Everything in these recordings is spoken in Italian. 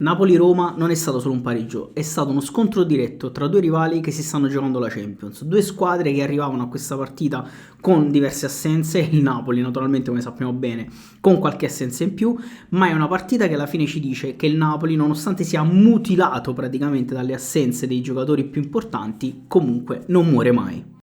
Napoli-Roma non è stato solo un pareggio, è stato uno scontro diretto tra due rivali che si stanno giocando la Champions, due squadre che arrivavano a questa partita con diverse assenze, il Napoli naturalmente come sappiamo bene con qualche assenza in più, ma è una partita che alla fine ci dice che il Napoli, nonostante sia mutilato praticamente dalle assenze dei giocatori più importanti, comunque non muore mai.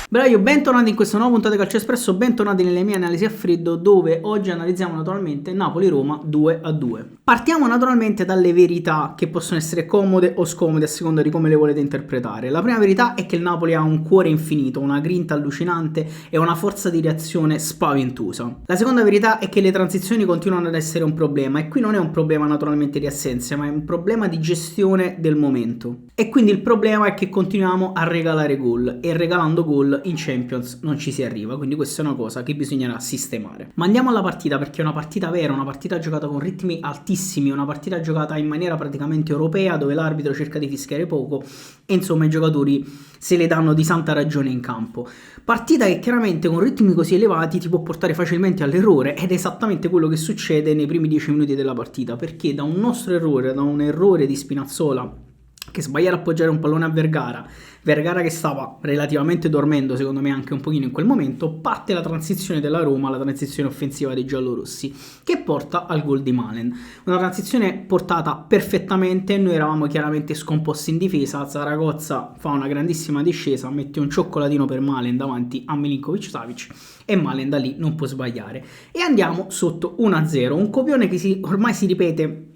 Braio, bentornati in questa nuova puntata di Calcio Espresso, bentornati nelle mie analisi a freddo dove oggi analizziamo naturalmente Napoli-Roma 2-2. Partiamo naturalmente dalle verità che possono essere comode o scomode a seconda di come le volete interpretare. La prima verità è che il Napoli ha un cuore infinito, una grinta allucinante e una forza di reazione spaventosa. La seconda verità è che le transizioni continuano ad essere un problema e qui non è un problema naturalmente di assenze, ma è un problema di gestione del momento. E quindi il problema è che continuiamo a regalare gol e regalando gol in Champions non ci si arriva, quindi questa è una cosa che bisognerà sistemare. Ma andiamo alla partita, perché è una partita vera, una partita giocata con ritmi altissimi, una partita giocata in maniera praticamente europea dove l'arbitro cerca di fischiare poco e insomma i giocatori se le danno di santa ragione in campo. Partita che chiaramente con ritmi così elevati ti può portare facilmente all'errore ed è esattamente quello che succede nei primi 10 minuti della partita, perché da un nostro errore, da un errore di Spinazzola che sbaglia ad appoggiare un pallone a Vergara che stava relativamente dormendo secondo me anche un pochino in quel momento, parte la transizione della Roma, la transizione offensiva dei giallorossi che porta al gol di Malen, una transizione portata perfettamente, noi eravamo chiaramente scomposti in difesa, Zaragoza fa una grandissima discesa, mette un cioccolatino per Malen davanti a Milinkovic-Savic e Malen da lì non può sbagliare e andiamo sotto 1-0, un copione che ormai si ripete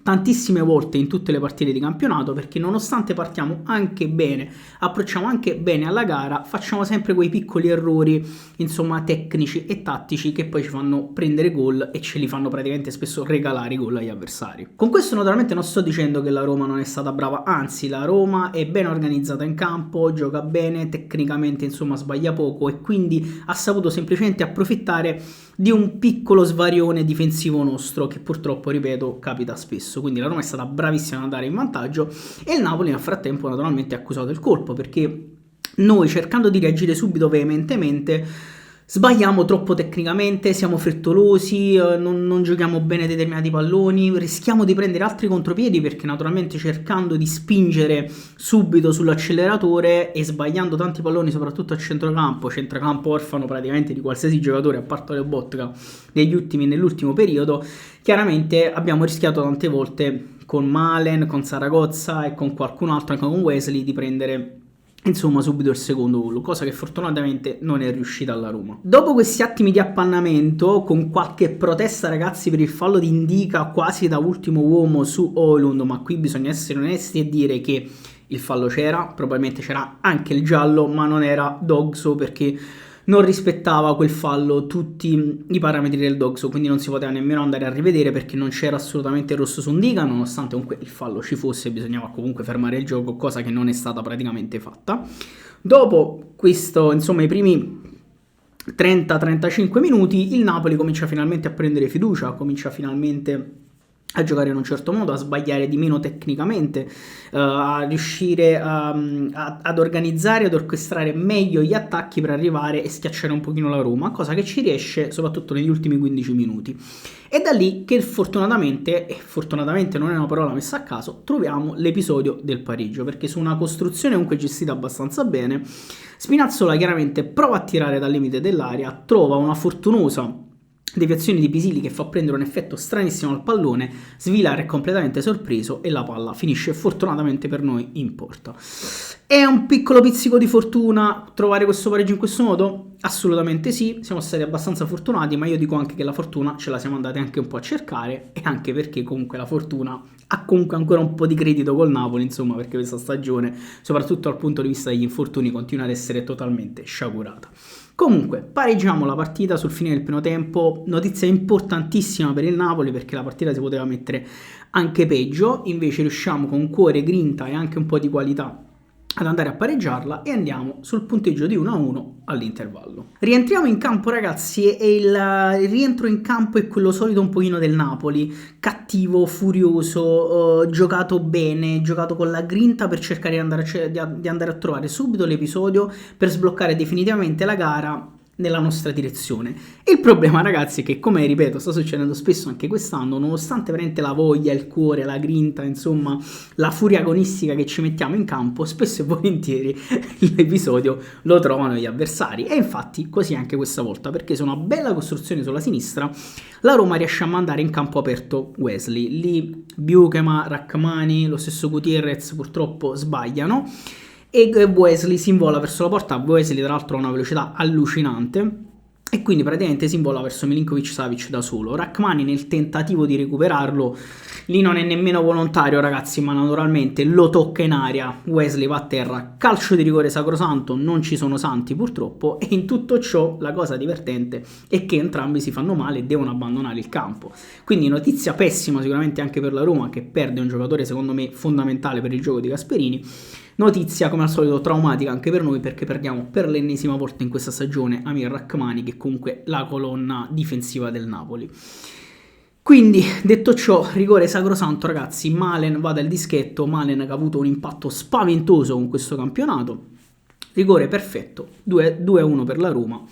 tantissime volte in tutte le partite di campionato, perché nonostante partiamo anche bene, approcciamo anche bene alla gara, facciamo sempre quei piccoli errori insomma tecnici e tattici che poi ci fanno prendere gol e ce li fanno praticamente spesso regalare i gol agli avversari. Con questo naturalmente non sto dicendo che la Roma non è stata brava, anzi la Roma è ben organizzata in campo, gioca bene, tecnicamente insomma sbaglia poco e quindi ha saputo semplicemente approfittare di un piccolo svarione difensivo nostro che purtroppo, ripeto, capita spesso. Quindi la Roma è stata bravissima ad andare in vantaggio e il Napoli nel frattempo naturalmente ha accusato il colpo, perché noi, cercando di reagire subito veementemente, sbagliamo troppo tecnicamente, siamo frettolosi, non giochiamo bene determinati palloni, rischiamo di prendere altri contropiedi perché naturalmente cercando di spingere subito sull'acceleratore e sbagliando tanti palloni soprattutto a centrocampo orfano praticamente di qualsiasi giocatore a parte Lobotka nell'ultimo periodo, chiaramente abbiamo rischiato tante volte con Malen, con Zaragoza e con qualcun altro, anche con Wesley, di prendere insomma subito il secondo gol, cosa che fortunatamente non è riuscita alla Roma. Dopo questi attimi di appannamento, con qualche protesta ragazzi per il fallo di Indica quasi da ultimo uomo su Højlund, ma qui bisogna essere onesti e dire che il fallo c'era, probabilmente c'era anche il giallo, ma non era Dogso perché non rispettava quel fallo tutti i parametri del Dogso, quindi non si poteva nemmeno andare a rivedere perché non c'era assolutamente il rosso su Indica, nonostante comunque il fallo ci fosse, bisognava comunque fermare il gioco, cosa che non è stata praticamente fatta. Dopo questo, insomma, i primi 30-35 minuti, il Napoli comincia finalmente a prendere fiducia, comincia finalmente a giocare in un certo modo, a sbagliare di meno tecnicamente, a riuscire ad organizzare, ad orchestrare meglio gli attacchi per arrivare e schiacciare un pochino la Roma, cosa che ci riesce soprattutto negli ultimi 15 minuti. È da lì che fortunatamente, e fortunatamente non è una parola messa a caso, troviamo l'episodio del pareggio, perché su una costruzione comunque gestita abbastanza bene, Spinazzola chiaramente prova a tirare dal limite dell'area, trova una fortunosa deviazione di Pisili che fa prendere un effetto stranissimo al pallone, Svilar è completamente sorpreso e la palla finisce fortunatamente per noi in porta. È un piccolo pizzico di fortuna trovare questo pareggio in questo modo? Assolutamente sì, siamo stati abbastanza fortunati, ma io dico anche che la fortuna ce la siamo andati anche un po' a cercare, e anche perché comunque la fortuna ha comunque ancora un po' di credito col Napoli, insomma, perché questa stagione, soprattutto dal punto di vista degli infortuni, continua ad essere totalmente sciagurata. Comunque, pareggiamo la partita sul fine del primo tempo, notizia importantissima per il Napoli perché la partita si poteva mettere anche peggio, invece riusciamo con cuore, grinta e anche un po' di qualità ad andare a pareggiarla e andiamo sul punteggio di 1-1 all'intervallo. Rientriamo in campo ragazzi e il rientro in campo è quello solito un pochino del Napoli, cattivo, furioso, giocato bene, giocato con la grinta per cercare di andare a trovare subito l'episodio per sbloccare definitivamente la gara nella nostra direzione. Il problema, ragazzi, è che, come ripeto, sta succedendo spesso anche quest'anno, nonostante veramente la voglia, il cuore, la grinta, insomma, la furia agonistica che ci mettiamo in campo, spesso e volentieri l'episodio lo trovano gli avversari. E infatti così anche questa volta, perché su una bella costruzione sulla sinistra la Roma riesce a mandare in campo aperto Wesley. Lì Biukema, Rachmani, lo stesso Gutierrez purtroppo sbagliano e Wesley si invola verso la porta. Wesley tra l'altro ha una velocità allucinante e quindi praticamente si invola verso Milinkovic-Savic da solo. Rachmani, nel tentativo di recuperarlo, lì non è nemmeno volontario, ragazzi, ma naturalmente lo tocca in aria. Wesley va a terra, calcio di rigore sacrosanto, non ci sono santi purtroppo, e in tutto ciò la cosa divertente è che entrambi si fanno male e devono abbandonare il campo. Quindi notizia pessima sicuramente anche per la Roma, che perde un giocatore secondo me fondamentale per il gioco di Gasperini. Notizia come al solito traumatica anche per noi, perché perdiamo per l'ennesima volta in questa stagione Amir Rachmani, che comunque è la colonna difensiva del Napoli. Quindi, detto ciò, rigore sacrosanto, ragazzi. Malen va dal dischetto, Malen che ha avuto un impatto spaventoso con questo campionato. Rigore perfetto, 2-1 per la Roma,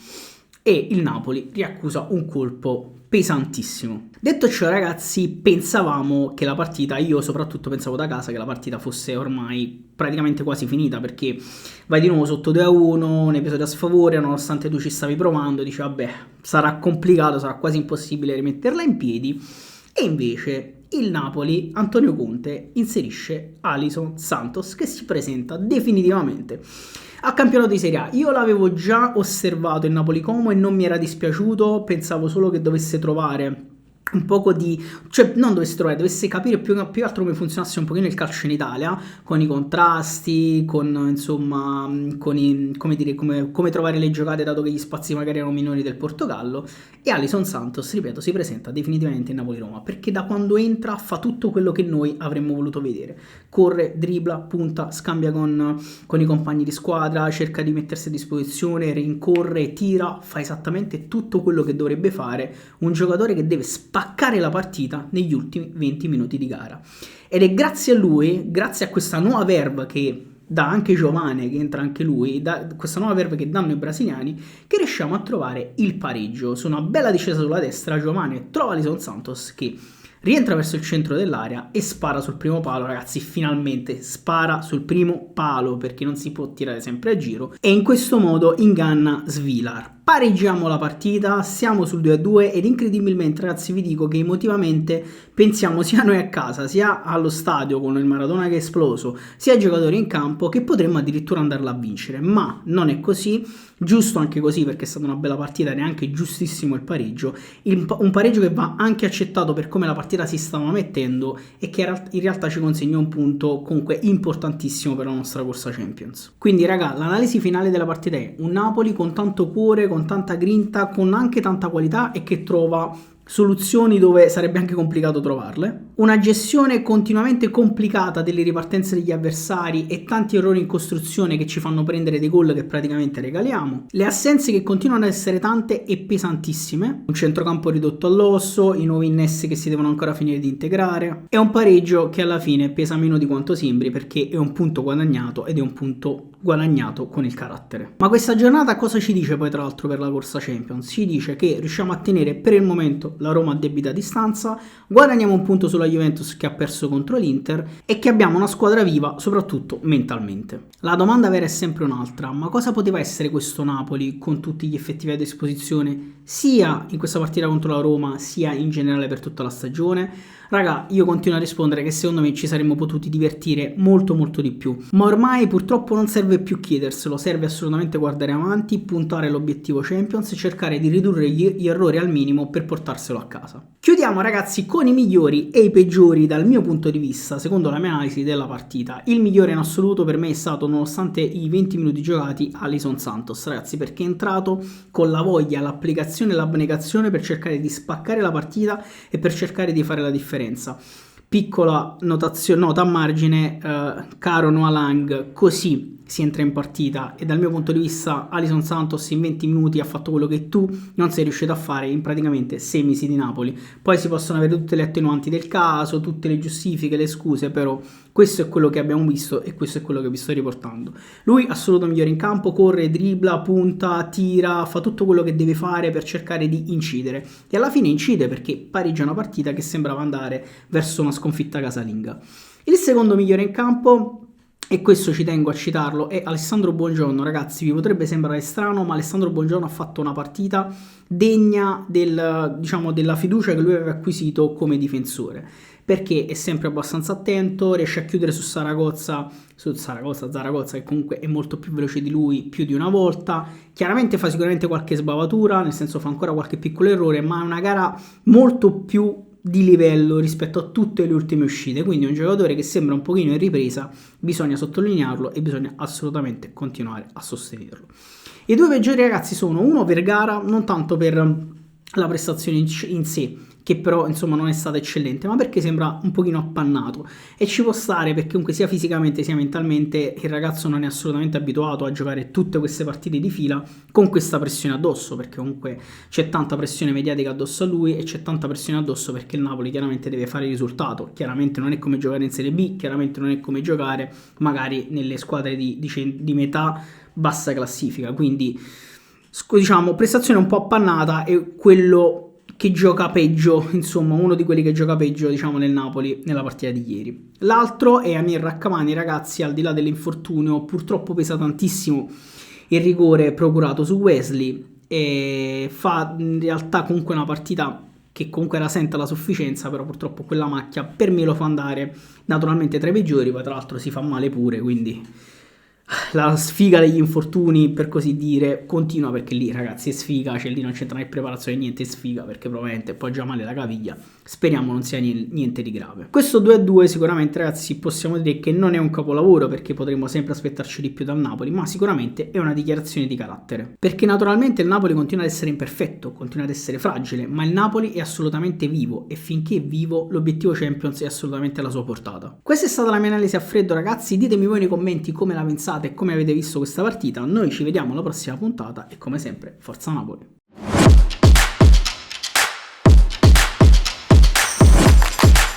e il Napoli riaccusa un colpo pesantissimo. Detto ciò, ragazzi, pensavamo che la partita, io soprattutto pensavo da casa, che la partita fosse ormai praticamente quasi finita, perché vai di nuovo sotto 2-1, un episodio a sfavore, nonostante tu ci stavi provando, dici vabbè, sarà complicato, sarà quasi impossibile rimetterla in piedi. E invece il Napoli, Antonio Conte, inserisce Alisson Santos, che si presenta definitivamente a campionato di Serie A. Io l'avevo già osservato il Napoli Como e non mi era dispiaciuto, pensavo solo che dovesse trovare un poco di, cioè non dovesse trovare, dovesse capire più che altro come funzionasse un pochino il calcio in Italia, con i contrasti, con insomma, con i, come dire, come trovare le giocate, dato che gli spazi magari erano minori del Portogallo. E Alisson Santos, ripeto, si presenta definitivamente in Napoli-Roma, perché da quando entra fa tutto quello che noi avremmo voluto vedere: corre, dribbla, punta, scambia con i compagni di squadra, cerca di mettersi a disposizione, rincorre, tira, fa esattamente tutto quello che dovrebbe fare un giocatore che deve spaccare la partita negli ultimi 20 minuti di gara. Ed è grazie a lui, grazie a questa nuova verve che dà anche Giovane, che entra anche lui, questa nuova verve che danno i brasiliani, che riusciamo a trovare il pareggio. Su una bella discesa sulla destra, Giovane trova Alisson Santos, che rientra verso il centro dell'area e spara sul primo palo. Ragazzi, finalmente spara sul primo palo, perché non si può tirare sempre a giro, e in questo modo inganna Svilar. Pareggiamo la partita, siamo sul 2-2 ed incredibilmente, ragazzi, vi dico che emotivamente pensiamo sia noi a casa, sia allo stadio con il Maradona che è esploso, sia ai giocatori in campo, che potremmo addirittura andarla a vincere, ma non è così. Giusto anche così, perché è stata una bella partita, neanche giustissimo il pareggio, un pareggio che va anche accettato per come la partita si stava mettendo e che in realtà ci consegna un punto comunque importantissimo per la nostra corsa Champions. Quindi raga, l'analisi finale della partita è un Napoli con tanto cuore, con tanta grinta, con anche tanta qualità, e che trova soluzioni dove sarebbe anche complicato trovarle, una gestione continuamente complicata delle ripartenze degli avversari e tanti errori in costruzione che ci fanno prendere dei gol che praticamente regaliamo, le assenze che continuano ad essere tante e pesantissime, un centrocampo ridotto all'osso, i nuovi innessi che si devono ancora finire di integrare, e un pareggio che alla fine pesa meno di quanto sembri, perché è un punto guadagnato, ed è un punto guadagnato con il carattere. Ma questa giornata cosa ci dice poi, tra l'altro, per la corsa Champions? Ci dice che riusciamo a tenere per il momento la Roma a debita distanza, guadagniamo un punto sulla Juventus che ha perso contro l'Inter, e che abbiamo una squadra viva soprattutto mentalmente. La domanda vera è sempre un'altra: ma cosa poteva essere questo Napoli con tutti gli effettivi a disposizione, sia in questa partita contro la Roma, sia in generale per tutta la stagione? Raga, io continuo a rispondere che secondo me ci saremmo potuti divertire molto di più, ma ormai purtroppo non serve più chiederselo, serve assolutamente guardare avanti, puntare all'obiettivo Champions e cercare di ridurre gli errori al minimo per portarselo a casa. Chiudiamo, ragazzi, con i migliori e i peggiori dal mio punto di vista, secondo la mia analisi della partita. Il migliore in assoluto per me è stato, nonostante i 20 minuti giocati, Alisson Santos, ragazzi, perché è entrato con la voglia, l'applicazione e l'abnegazione per cercare di spaccare la partita e per cercare di fare la differenza. Piccola nota a margine, caro Noah Lang, così si entra in partita e dal mio punto di vista Alison Santos in 20 minuti ha fatto quello che tu non sei riuscito a fare in praticamente 6 mesi di Napoli. Poi si possono avere tutte le attenuanti del caso, tutte le giustifiche, le scuse, però questo è quello che abbiamo visto e questo è quello che vi sto riportando. Lui assoluto migliore in campo, corre, dribbla, punta, tira, fa tutto quello che deve fare per cercare di incidere e alla fine incide perché pareggia una partita che sembrava andare verso una sconfitta casalinga. Il secondo migliore in campo, e questo ci tengo a citarlo, è Alessandro Buongiorno. Ragazzi, vi potrebbe sembrare strano, ma Alessandro Buongiorno ha fatto una partita degna della fiducia che lui aveva acquisito come difensore, perché è sempre abbastanza attento, riesce a chiudere su Zaragoza che comunque è molto più veloce di lui più di una volta. Chiaramente fa sicuramente qualche sbavatura, nel senso fa ancora qualche piccolo errore, ma è una gara molto più di livello rispetto a tutte le ultime uscite, quindi è un giocatore che sembra un pochino in ripresa, bisogna sottolinearlo e bisogna assolutamente continuare a sostenerlo. I due peggiori ragazzi sono uno per gara, non tanto per la prestazione in sé, che però insomma non è stata eccellente, ma perché sembra un pochino appannato e ci può stare perché comunque sia fisicamente sia mentalmente il ragazzo non è assolutamente abituato a giocare tutte queste partite di fila con questa pressione addosso, perché comunque c'è tanta pressione mediatica addosso a lui e c'è tanta pressione addosso perché il Napoli chiaramente deve fare risultato. Chiaramente non è come giocare in Serie B, chiaramente non è come giocare magari nelle squadre di metà bassa classifica, quindi diciamo prestazione un po' appannata e quello che gioca peggio, insomma uno di quelli che gioca peggio diciamo nel Napoli nella partita di ieri. L'altro è Amir Rrahkamani, ragazzi, al di là dell'infortunio purtroppo pesa tantissimo il rigore procurato su Wesley e fa in realtà comunque una partita che comunque rasenta la sufficienza, però purtroppo quella macchia per me lo fa andare naturalmente tra i peggiori, poi tra l'altro si fa male pure, quindi la sfiga degli infortuni per così dire continua, perché lì ragazzi è sfiga, cioè lì non c'entra né preparazione niente, è sfiga perché probabilmente poi già male la caviglia, speriamo non sia niente di grave. Questo 2-2 sicuramente ragazzi possiamo dire che non è un capolavoro perché potremmo sempre aspettarci di più dal Napoli, ma sicuramente è una dichiarazione di carattere, perché naturalmente il Napoli continua ad essere imperfetto, continua ad essere fragile, ma il Napoli è assolutamente vivo e finché è vivo l'obiettivo Champions è assolutamente alla sua portata. Questa è stata la mia analisi a freddo ragazzi, ditemi voi nei commenti come la pensate e come avete visto questa partita. Noi ci vediamo alla prossima puntata e come sempre Forza Napoli.